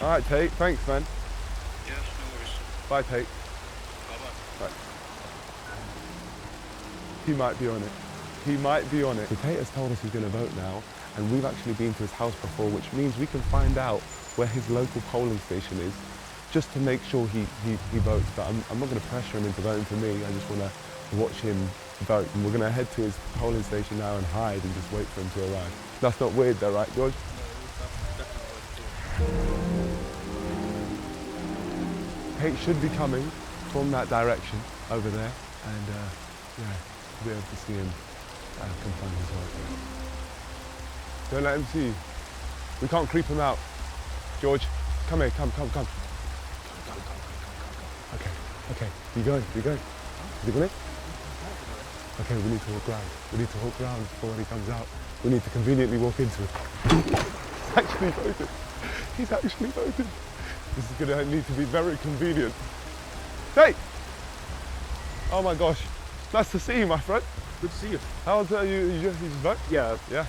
All right, Tate. Thanks, man. Yes, no worries. Bye, Tate. Bye-bye. Right. He might be on it. He might be on it. So Tate has told us he's going to vote now, and we've actually been to his house before, which means we can find out where his local polling station is, just to make sure he votes. But I'm not going to pressure him into voting for me. I just want to watch him vote. And we're going to head to his polling station now and hide and just wait for him to arrive. That's not weird though, right, George? Tate should be coming from that direction over there, and yeah, we'll be able to see him confirm his vote. Don't let him see you. We can't creep him out. George, come here, come. Go. Okay, you going? You going in? Okay, we need to walk round. We need to walk round before he comes out. We need to conveniently walk into it. He's actually voted. He's actually voted. This is gonna need to be very convenient. Hey! Oh my gosh, nice to see you, my friend. Good to see you. How's you just vote? Yeah. Yeah.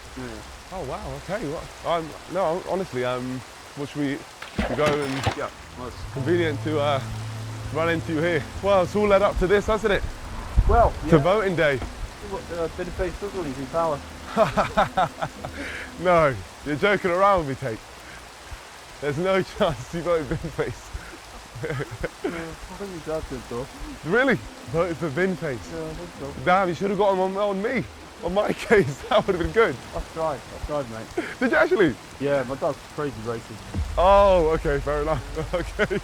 Oh wow. Okay. Well, no, honestly, what should we go and? Yeah. Well, it's convenient to run into you here. Well, it's all led up to this, hasn't it? well, yeah. To voting day. Bit of face does when he's in power. No, you're joking around with me, Tate. There's no chance you voted Binface. I think he's that good though. Really? Voted for Binface? Yeah, I think so. Damn, you should have got him on me. On my case, that would have been good. I've tried, mate. Did you actually? Yeah, my dad's crazy racist. Oh, okay, fair enough. Okay.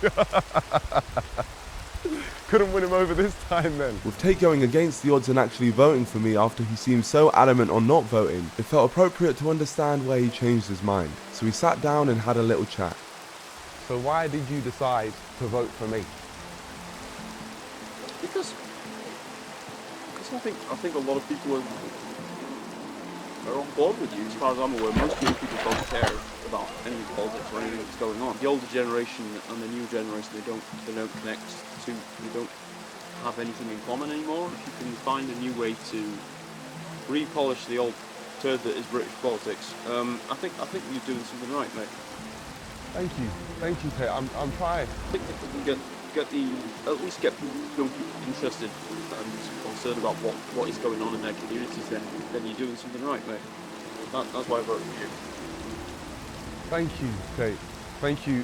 Couldn't win him over this time then. With Tate going against the odds and actually voting for me after he seemed so adamant on not voting, it felt appropriate to understand where he changed his mind. So we sat down and had a little chat. So why did you decide to vote for me? Because I think a lot of people are on board with you. As far as I'm aware, most young people don't care about any politics or anything that's going on. The older generation and the new generation, they don't connect to, they don't have anything in common anymore. If you can find a new way to repolish the old turd that is British politics, I think you're doing something right, mate. Thank you, Tate. I'm trying. I think if we can at least get young people interested and concerned about what is going on in their communities, then you're doing something right, mate. That's why I voted for you. Thank you, Tate. Thank you.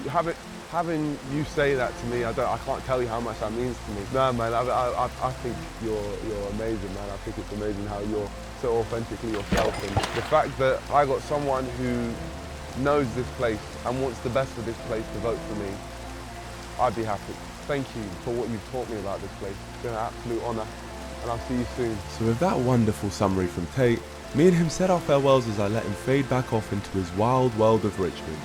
Having you say that to me, I can't tell you how much that means to me. No, man, I think you're amazing, man. I think it's amazing how you're so authentically yourself, and the fact that I got someone who knows this place and wants the best for this place to vote for me, I'd be happy. Thank you for what you've taught me about this place. It's been an absolute honour, and I'll see you soon. So with that wonderful summary from Tate, me and him said our farewells as I let him fade back off into his wild world of Richmond.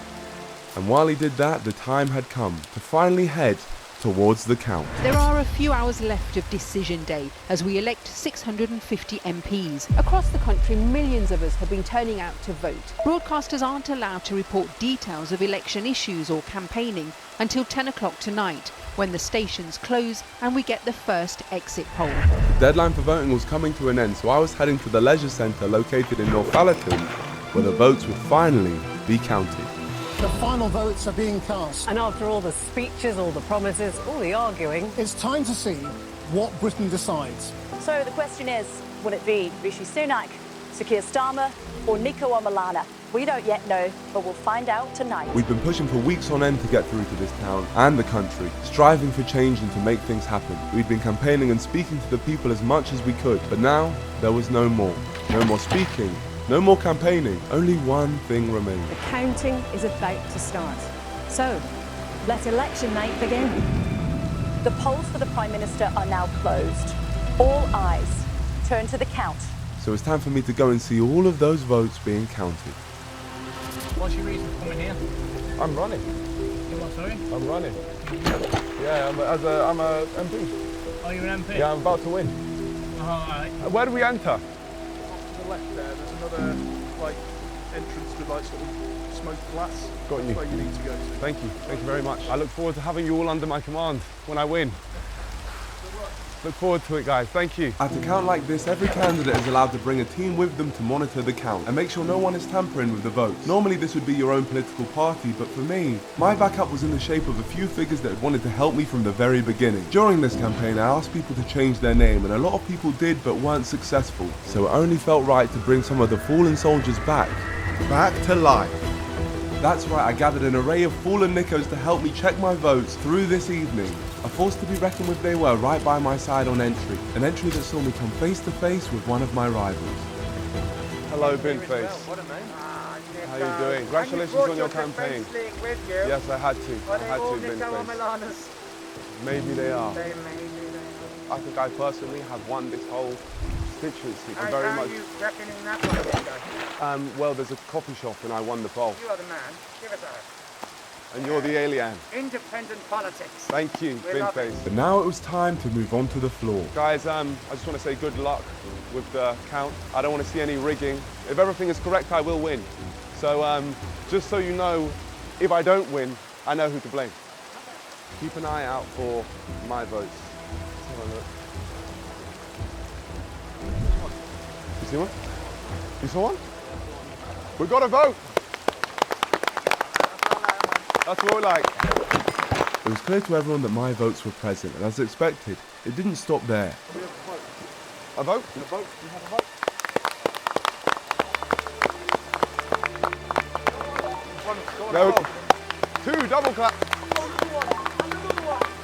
And while he did that, the time had come to finally head towards the count. There are a few hours left of Decision Day as we elect 650 MPs. Across the country, millions of us have been turning out to vote. Broadcasters aren't allowed to report details of election issues or campaigning until 10 o'clock tonight, when the stations close and we get the first exit poll. The deadline for voting was coming to an end, so I was heading to the leisure centre located in Northallerton, where the votes would finally be counted. The final votes are being cast. And after all the speeches, all the promises, all the arguing, It's time to see what Britain decides. So the question is, will it be Rishi Sunak, Sir Keir Starmer or Nico Malala? We don't yet know, but we'll find out tonight. We've been pushing for weeks on end to get through to this town and the country, striving for change and to make things happen. We'd been campaigning and speaking to the people as much as we could, but now there was no more. No more speaking, no more campaigning. Only one thing remained. the counting is about to start. So, let election night begin. The polls for the Prime Minister are now closed. All eyes turn to the count. So it's time for me to go and see all of those votes being counted. What's your reason for coming here? I'm running. You what, sorry? I'm running. Yeah, I'm a MP. Oh, you're an MP? Yeah, I'm about to win. Oh, alright. Where do we enter? To the left there, there's another entrance with sort of smoked glass. Got you. That's where you need to go to. Thank you very much. I look forward to having you all under my command when I win. Look forward to it, guys. Thank you. At a count like this, every candidate is allowed to bring a team with them to monitor the count and make sure no one is tampering with the votes. Normally this would be your own political party, but for me, my backup was in the shape of a few figures that had wanted to help me from the very beginning. During this campaign, I asked people to change their name, and a lot of people did but weren't successful, so it only felt right to bring some of the fallen soldiers back to life. That's right, I gathered an array of fallen Nickos to help me check my votes through this evening. A force to be reckoned with they were, right by my side on entry. An entry that saw me come face to face with one of my rivals. Hello, Binface. How are you doing? Congratulations on your campaign. Yes, I had to. I had to, Binface. Maybe they are. I think I personally have won this whole constituency. I'm very much. How are you reckoning that one, then, well, there's a coffee shop and I won the poll. You are the man. Give us a... And you're the alien. Independent politics. Thank you, Binface. But now it was time to move on to the floor. Guys, I just want to say good luck with the count. I don't want to see any rigging. If everything is correct, I will win. So just so you know, if I don't win, I know who to blame. Keep an eye out for my votes. Let's have a look. You see one? You saw one? We got a vote! That's what we like. It was clear to everyone that my votes were present, and as expected, it didn't stop there. A vote? A vote? You have a vote? No. Two, double clap.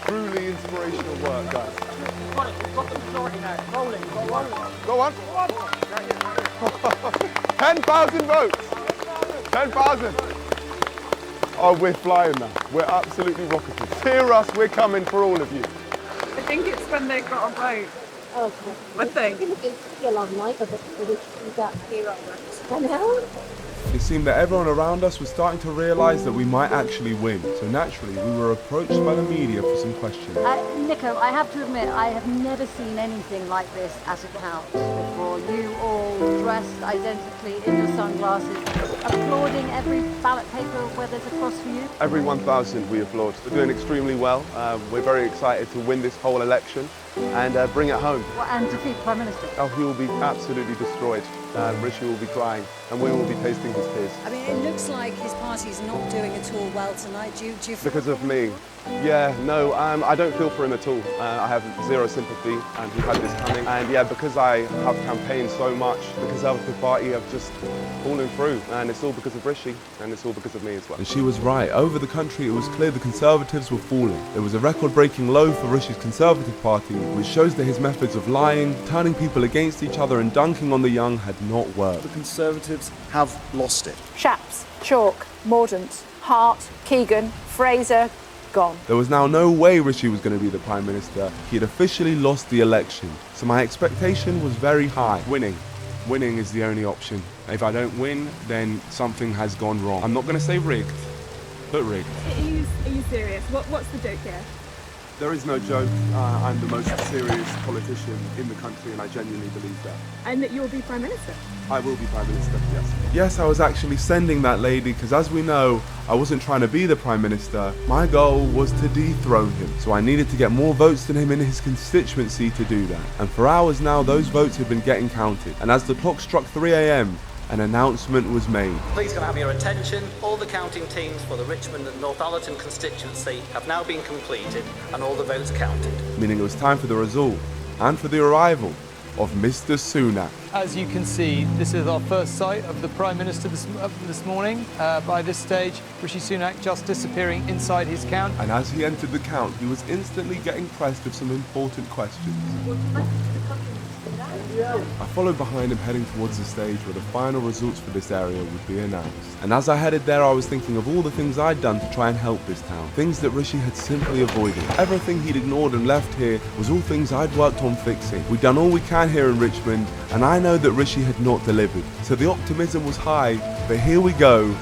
Truly inspirational work, guys. We've got it. We've got the majority now. Rolling. Go on. 10,000 votes. 10,000. Oh, we're flying now. We're absolutely rocketing. Hear us, we're coming for all of you. I think it's when they got a vote. Okay. Would they? It seemed that everyone around us was starting to realise that we might actually win, so naturally we were approached by the media for some questions. Nico, I have to admit, I have never seen anything like this at a count before. You all dressed identically in your sunglasses, applauding every ballot paper where there's a cross for you. Every 1,000 we applaud. We're doing extremely well. We're very excited to win this whole election and bring it home. And defeat Prime Minister. Oh, he will be absolutely destroyed. Rishi will be crying and we will be tasting his tears. I mean, it looks like his party's not doing at all well tonight. Do you feel... Because of me. Yeah, no, I don't feel for him at all. I have zero sympathy and he had this coming. And yeah, because I have campaigned so much, because of the party have just fallen through. And it's all because of Rishi and it's all because of me as well. And she was right. Over the country, it was clear the Conservatives were falling. It was a record-breaking low for Rishi's Conservative Party, which shows that his methods of lying, turning people against each other and dunking on the young had not worked. The Conservatives have lost it. Shapps, Chalk, Mordaunt, Hart, Keegan, Fraser, gone. There was now no way Rishi was going to be the Prime Minister. He had officially lost the election. So my expectation was very high. Winning. Winning is the only option. If I don't win, then something has gone wrong. I'm not going to say rigged, but rigged. Are you serious? What's the joke here? There is no joke. I'm the most serious politician in the country and I genuinely believe that. And that you'll be Prime Minister? I will be Prime Minister, yes. Yes, I was actually sending that lady because, as we know, I wasn't trying to be the Prime Minister. My goal was to dethrone him. So I needed to get more votes than him in his constituency to do that. And for hours now, those votes have been getting counted. And as the clock struck 3 a.m, an announcement was made. Please can I have your attention? All the counting teams for the Richmond and Northallerton constituency have now been completed and all the votes counted. Meaning it was time for the result and for the arrival of Mr. Sunak. As you can see, this is our first sight of the Prime Minister this morning. By this stage, Rishi Sunak just disappearing inside his count. And as he entered the count, he was instantly getting pressed with some important questions. I followed behind him, heading towards the stage where the final results for this area would be announced. And as I headed there, I was thinking of all the things I'd done to try and help this town. Things that Rishi had simply avoided. Everything he'd ignored and left here was all things I'd worked on fixing. We'd done all we can here in Richmond, and I know that Rishi had not delivered. So the optimism was high, but here we go.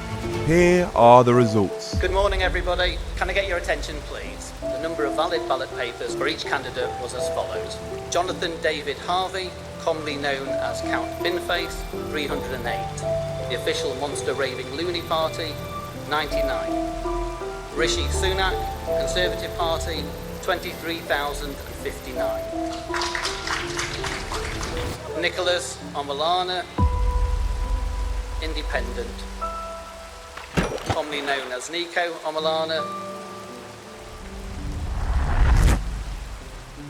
Here are the results. Good morning, everybody. Can I get your attention, please? The number of valid ballot papers for each candidate was as follows. Jonathan David Harvey, commonly known as Count Binface, 308. The official Monster Raving Loony Party, 99. Rishi Sunak, Conservative Party, 23,059. Nicholas Omilana, Independent, commonly known as Nico Omilana,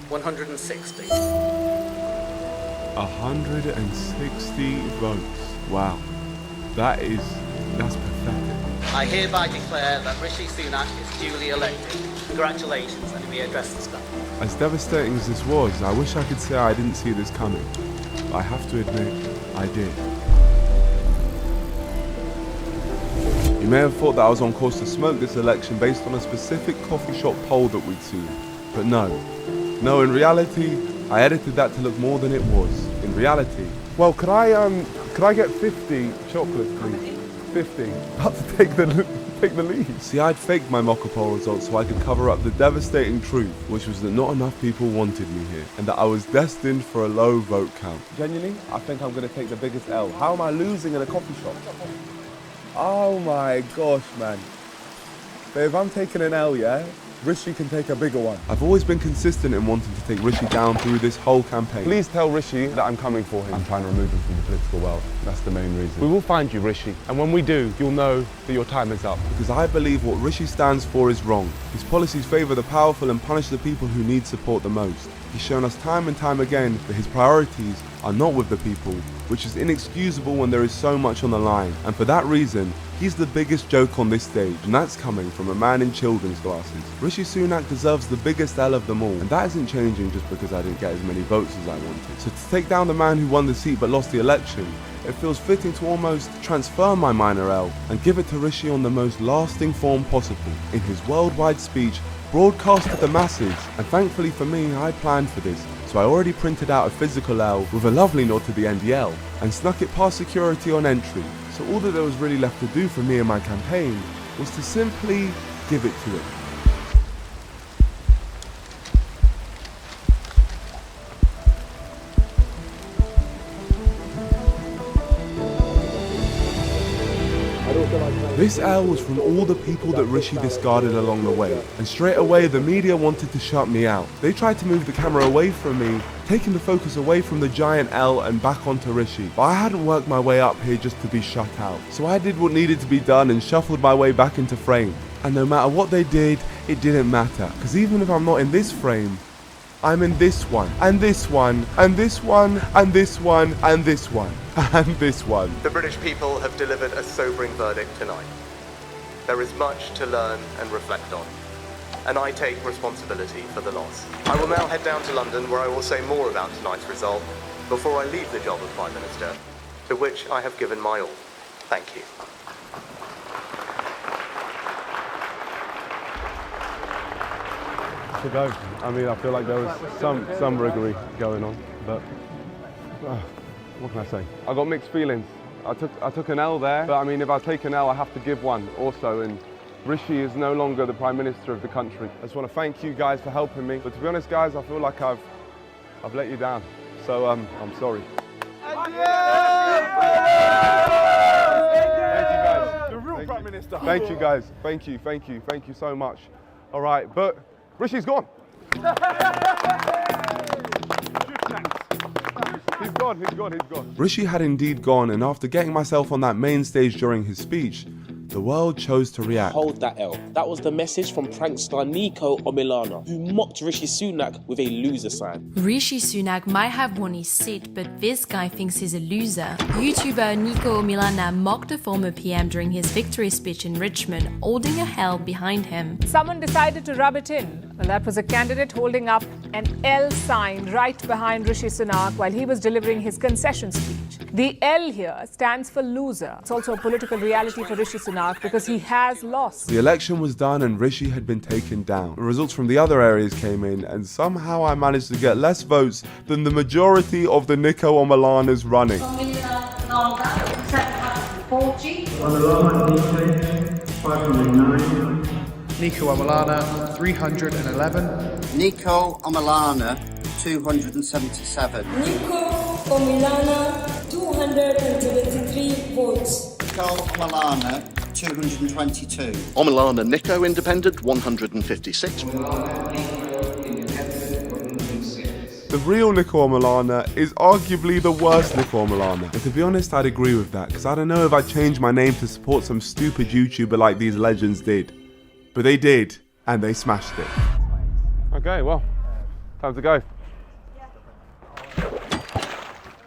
160. 160 votes. Wow. That's pathetic. I hereby declare that Rishi Sunak is duly elected. Congratulations, and we address the staff. As devastating as this was, I wish I could say I didn't see this coming. But I have to admit, I did. You may have thought that I was on course to smoke this election based on a specific coffee shop poll that we'd seen. But no. No, in reality, I edited that to look more than it was. In reality. Well, could I get 50 chocolates, please? 50. About to take the lead. See, I'd faked my mock poll results so I could cover up the devastating truth, which was that not enough people wanted me here, and that I was destined for a low vote count. Genuinely, I think I'm going to take the biggest L. How am I losing in a coffee shop? Oh my gosh, man. Babe, I'm taking an L, yeah? Rishi can take a bigger one. I've always been consistent in wanting to take Rishi down through this whole campaign. Please tell Rishi that I'm coming for him. I'm trying to remove him from the political world. That's the main reason. We will find you, Rishi. And when we do, you'll know that your time is up. Because I believe what Rishi stands for is wrong. His policies favour the powerful and punish the people who need support the most. He's shown us time and time again that his priorities are not with the people, which is inexcusable when there is so much on the line. And for that reason, he's the biggest joke on this stage, and that's coming from a man in children's glasses. Rishi Sunak deserves the biggest L of them all, and that isn't changing just because I didn't get as many votes as I wanted. So to take down the man who won the seat but lost the election, it feels fitting to almost transfer my minor L and give it to Rishi on the most lasting form possible, in his worldwide speech broadcast to the masses. And thankfully for me, I planned for this. So I already printed out a physical L with a lovely nod to the NDL and snuck it past security on entry. So all that there was really left to do for me and my campaign was to simply give it to it. This L was from all the people that Rishi discarded along the way, and straight away the media wanted to shut me out. They tried to move the camera away from me, taking the focus away from the giant L and back onto Rishi. But I hadn't worked my way up here just to be shut out. So I did what needed to be done and shuffled my way back into frame. And no matter what they did, it didn't matter. Because even if I'm not in this frame, I'm in this one, and this one, and this one, and this one, and this one, and this one. The British people have delivered a sobering verdict tonight. There is much to learn and reflect on, and I take responsibility for the loss. I will now head down to London, where I will say more about tonight's result before I leave the job of Prime Minister, to which I have given my all. Thank you. To go. I mean, I feel like there was some riggery going on, but what can I say? I got mixed feelings. I took an L there, but I mean, if I take an L, I have to give one also. And Rishi is no longer the Prime Minister of the country. I just want to thank you guys for helping me. But to be honest, guys, I feel like I've let you down. So I'm sorry. Thank you guys. The real Prime Minister. Thank you guys. Thank you so much. All right, but Rishi's gone. He's gone. Rishi had indeed gone, and after getting myself on that main stage during his speech, the world chose to react. Hold that L. That was the message from prankster Nico Omilana, who mocked Rishi Sunak with a loser sign. Rishi Sunak might have won his seat, but this guy thinks he's a loser. YouTuber Nico Omilana mocked the former PM during his victory speech in Richmond, holding a L behind him. Someone decided to rub it in. Well, that was a candidate holding up an L sign right behind Rishi Sunak while he was delivering his concession speech. The L here stands for loser. It's also a political reality for Rishi Sunak because he has lost. The election was done and Rishi had been taken down. The results from the other areas came in, and somehow I managed to get less votes than the majority of the Nico Omilanas running. Nico Omilana, 311. Nico Omilana, 277. Nico Omilana, 223 votes. Nico Omilana, 222. Omilana Nico Independent, 156. the real Nico Milana is arguably the worst Nico Milana. And to be honest, I'd agree with that, because I don't know if I'd change my name to support some stupid YouTuber like these legends did. But they did, and they smashed it. Okay, well, time to go.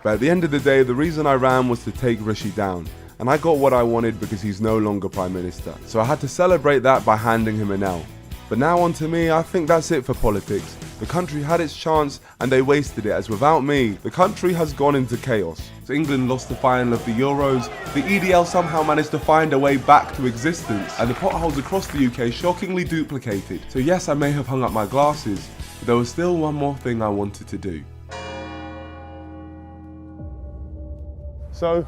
But at the end of the day, the reason I ran was to take Rishi down. And I got what I wanted because he's no longer Prime Minister. So I had to celebrate that by handing him an L. But now on to me, I think that's it for politics. The country had its chance and they wasted it, as without me, the country has gone into chaos. So England lost the final of the Euros, the EDL somehow managed to find a way back to existence, and the potholes across the UK shockingly duplicated. So yes, I may have hung up my glasses, but there was still one more thing I wanted to do. So,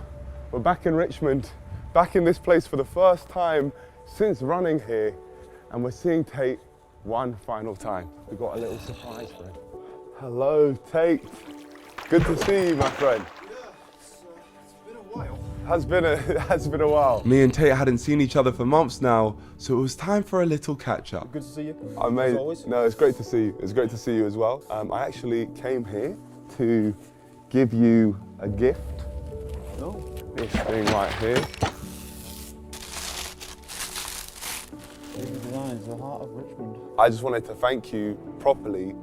we're back in Richmond, back in this place for the first time since running here, and we're seeing Tate one final time. We've got a little surprise for him. Hello, Tate. Good to see you, my friend. Yeah, it's been a while. Has been a while. Me and Tate hadn't seen each other for months now, so it was time for a little catch up. Good to see you. As always. No, it's great to see you. It's great to see you as well. I actually came here to give you a gift. Oh. This thing right here. Designs, the heart of Richmond. I just wanted to thank you properly,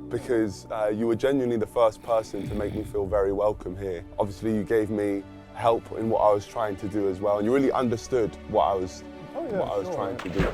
because you were genuinely the first person to make me feel very welcome here. Obviously, you gave me help in what I was trying to do as well, and you really understood what I was trying to do.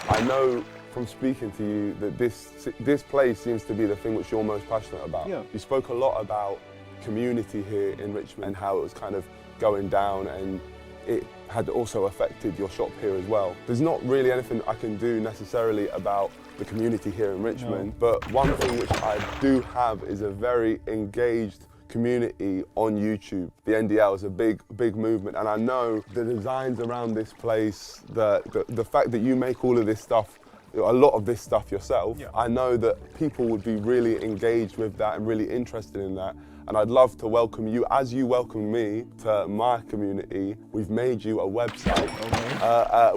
I know from speaking to you that this place seems to be the thing which you're most passionate about. Yeah. You spoke a lot about community here in Richmond and how it was kind of going down, and it had also affected your shop here as well. There's not really anything I can do necessarily about the community here in Richmond, but one thing which I do have is a very engaged community on YouTube. The NDL is a big movement, and I know the designs around this place, the fact that you make all of this stuff, a lot of this stuff yourself, I know that people would be really engaged with that and really interested in that. And I'd love to welcome you, as you welcome me, to my community. We've made you a website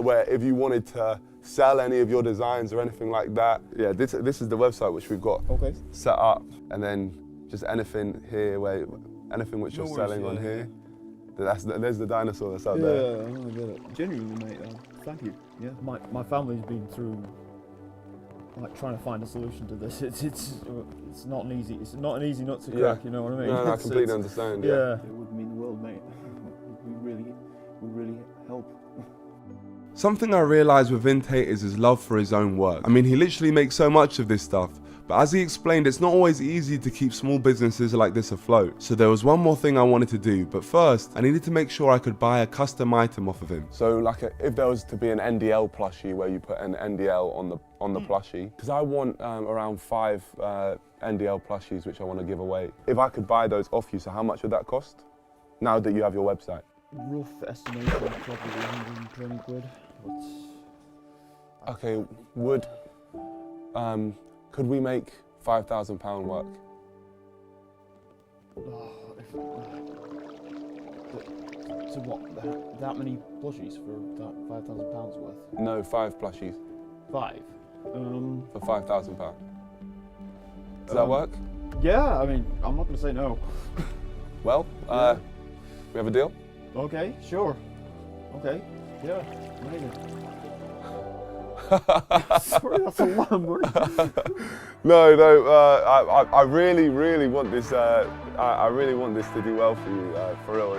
where if you wanted to sell any of your designs or anything like that, this is the website which we've got set up. And then just anything here, anything which you're selling on here. There's the dinosaur that's out there. Yeah, I get it. Genuinely, mate, thank you. Yeah, my family's been through, like, trying to find a solution to this. It's not an easy nut to crack. You know what I mean? No, I completely understand. Yeah, it would mean the world, mate. We really help. Something I realised within Tate is his love for his own work. I mean, he literally makes so much of this stuff, but as he explained, it's not always easy to keep small businesses like this afloat. So there was one more thing I wanted to do, but first, I needed to make sure I could buy a custom item off of him. So like if there was to be an NDL plushie where you put an NDL on the plushie, because I want around 5 NDL plushies which I want to give away. If I could buy those off you, so how much would that cost? Now that you have your website. Rough estimation, probably 120 quid. Okay, could we make £5,000 work? So what, that many plushies for that £5,000 worth? No, 5 plushies. 5? For £5,000. Does that work? Yeah, I mean, I'm not going to say no. Well, we have a deal? Okay, sure. Okay, yeah, amazing. Sorry, that's a long word. No, I really want this. I really want this to do well for you. For real,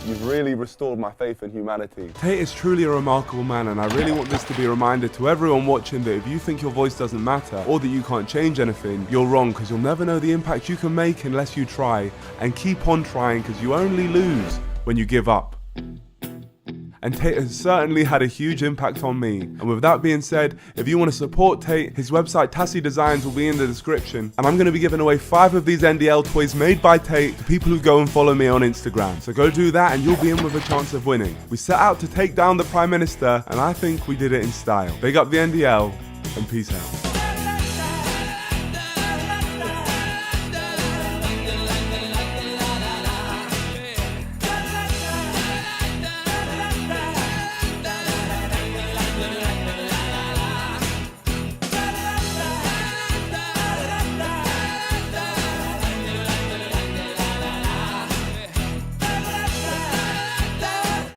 you've really restored my faith in humanity. Tate is truly a remarkable man, and I really want this to be a reminder to everyone watching that if you think your voice doesn't matter or that you can't change anything, you're wrong, because you'll never know the impact you can make unless you try, and keep on trying, because you only lose when you give up. And Tate has certainly had a huge impact on me. And with that being said, if you want to support Tate, his website Tassie Designs will be in the description. And I'm going to be giving away 5 of these NDL toys made by Tate to people who go and follow me on Instagram. So go do that and you'll be in with a chance of winning. We set out to take down the Prime Minister, and I think we did it in style. Big up the NDL, and peace out.